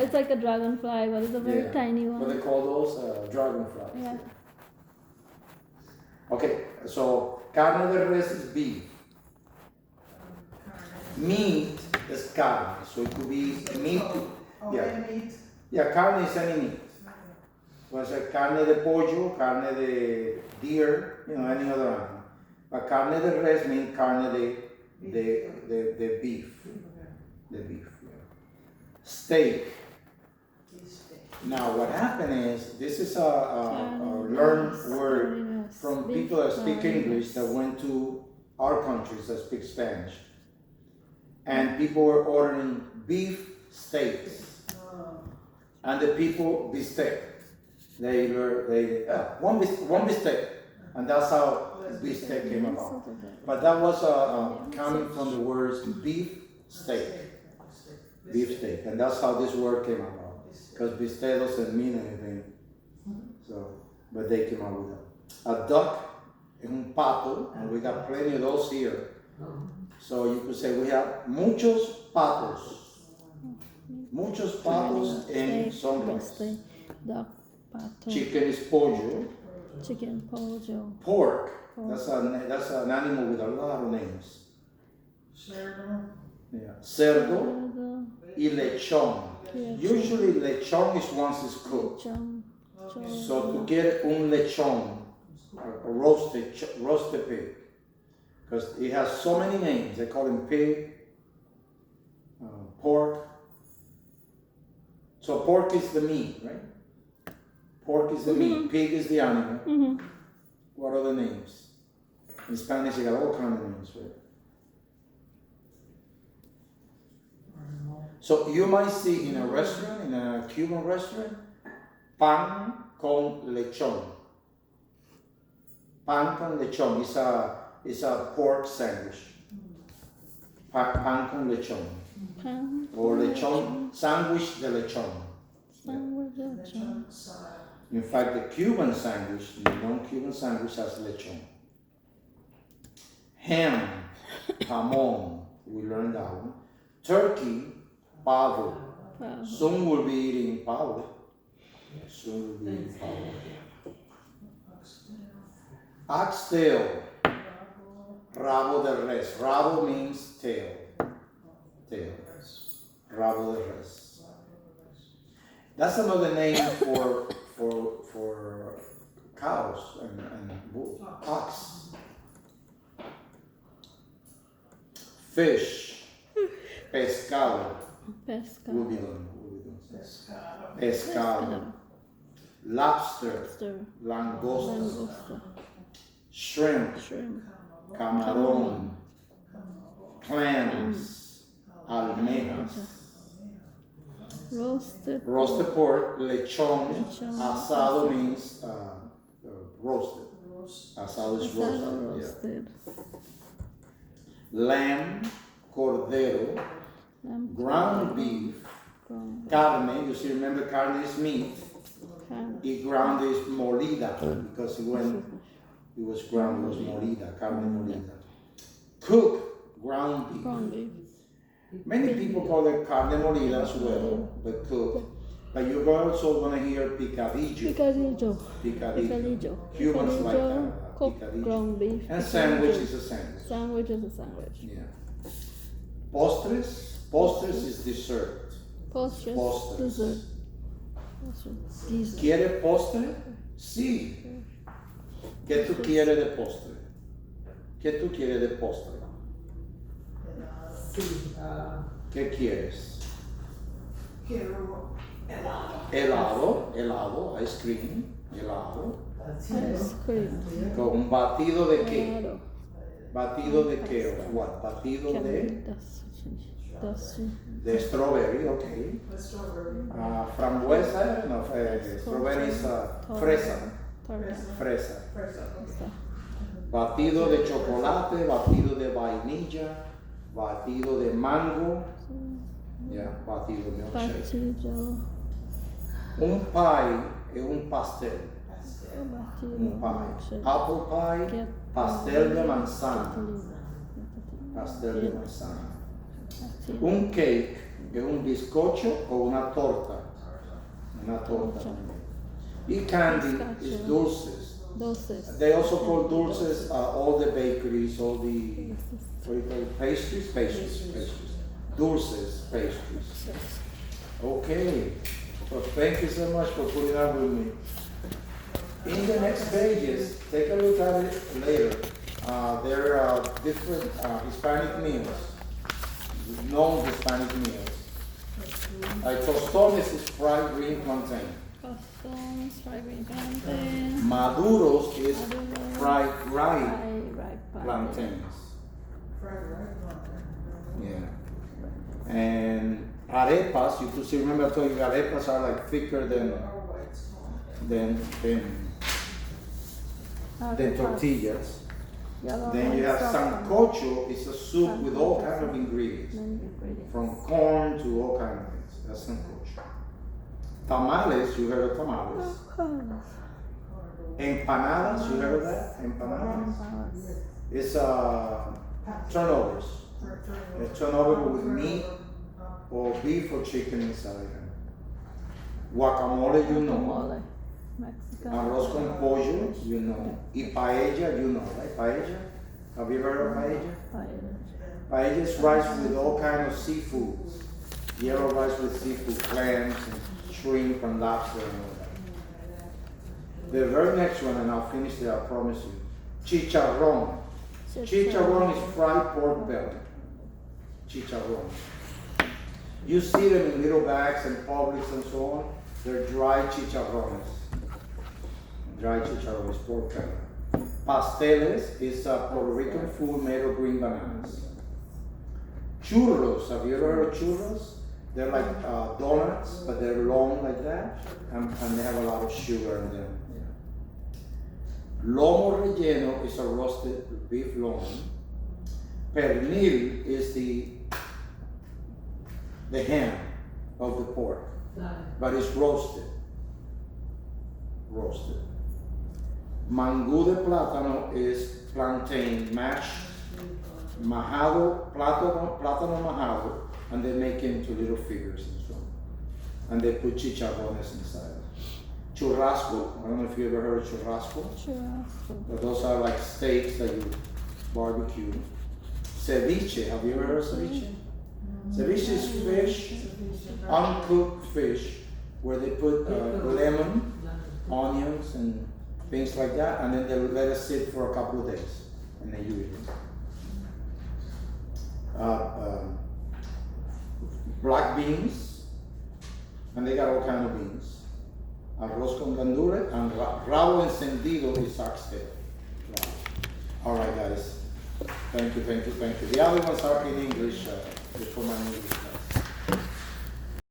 it's like a dragonfly, but it's a very tiny one. But they call those dragonflies. Yeah. Okay, so carne de res is beef. Meat is carne, so it could be meat. Meat. Yeah, carne is any meat. Puede ser carne de pollo, carne de deer, any other animal. But carne de res means carne de beef. The beef. Steak. Now what happened is, this is a learned word from people that speak English that went to our countries that speak Spanish. And people were ordering beef steaks. And the people bistec. One bistec. And that's how bistec came about. But that was coming from the words beef steak. Beef steak. And that's how this word came about. Because bistec doesn't mean anything. So, but they came out with that. A duck es un pato, and we got plenty of those here. So you could say we have muchos patos. Muchos patos en some places. Duck, pato. Chicken is pollo. Chicken, pollo. Pork. That's an animal with a lot of names. Yeah. Cerdo y lechón. Usually lechón is once it's cooked. So to get un lechón, a roasted pig, because it has so many names. They call him pig, pork. So pork is the meat, right? Pork is the meat. Pig is the animal. What are the names? In Spanish, you got all kinds of names, right? So you might see in a restaurant, in a Cuban restaurant, pan con lechón. Pan con lechón is a pork sandwich. Pan con lechón. Or lechón, sandwich de lechón. In fact, the Cuban sandwich, the non-Cuban sandwich has lechón. Ham, jamón, we learned that one. Turkey, pavo. Soon we'll be eating pavo. Oxtail, rabo de res. Rabo means tail. Rabo de res. That's another name for cows and bulls. Ox. Fish, pescado. We'll be done. Pescado. Lobster. Langosta. Shrimp. Camarón. Clams. Almejas. Roasted pork. Lechón. Asado means roasted. Asado is roasted. Yeah. Lamb, cordero, ground beef, carne. You see, remember, carne is meat. Y ground is molida, because when it was ground, it was molida, carne molida. Cooked ground beef. Many people call it carne molida as well, but cooked. But you're also going to hear picadillo. Cubans like that. Cooked ground beef. And sandwich is a sandwich. Sandwich is a sandwich. Yeah. Postres is dessert. Dessert. ¿Quiere postre? Sí. ¿Qué tú quieres de postre? ¿Qué tú quieres de postre? ¿Qué quieres? Quiero helado, ice cream, helado. Ice cream. ¿Con un batido de qué? ¿Batido de qué? What? Batido de strawberry, okay. Frambuesa, no, strawberry is fresa. Batido de chocolate, batido de vainilla, batido de mango, batido de milkshake. Un pie es un pastel. Un pie. Apple pie, pastel de manzana. Un cake es un bizcocho o una torta. Una torta. Y candy is dulces. Dulces. They also call dulces all the bakeries, all the what do you call it? Pastries. Dulces, pastries. Okay. So thank you so much for putting up with me. In the next pages, take a look at it later. There are different Hispanic meals, known Hispanic meals. Like tostones is fried green plantain. Tostones, fried green plantain. Maduros is Maduro, fried ripe ripe plantains. Yeah. And arepas, you see, remember I told you arepas are like thicker than tortillas. Then you have sancocho, it's a soup with all kind of ingredients. From corn to all kind of things. That's sancocho. Tamales, you heard of tamales? Empanadas, you heard of that? Empanadas? It's turnovers. It's turnover with meat or beef or chicken inside. Guacamole, you know. Guacamole. Mexican. Arroz con pollo, you know. Y paella, you know, right? Paella? Have you heard of paella? Paella is rice with all kinds of seafoods. Yellow rice with seafood, clams and shrimp and lobster and all that. The very next one, and I'll finish it, I promise you. Chicharrón. Chicharrón is fried pork belly. Chicharrón. You see them in little bags and Publix and so on. They're dry chicharrones. Dry chicharrones, pork belly. Pasteles is a Puerto Rican food made of green bananas. Churros, have you ever heard of churros? They're like donuts, but they're long like that, and they have a lot of sugar in them. Lomo relleno is a roasted beef lomo. Pernil is the ham of the pork, but it's roasted. Mangú de plátano is plantain mashed, majado, plátano majado, and they make it into little figures and so on. And they put chicharrones inside. Churrasco, I don't know if you ever heard of churrasco. But those are like steaks that you barbecue. Ceviche, have you ever heard of ceviche? Ceviche is fish, uncooked fish, where they put lemon, onions, and things like that, and then they let it sit for a couple of days, and then you eat it. Black beans, and they got all kind of beans. Arroz con gandules, and rabo encendido is oxtail. All right, guys. Thank you. The other ones are in English, for my English.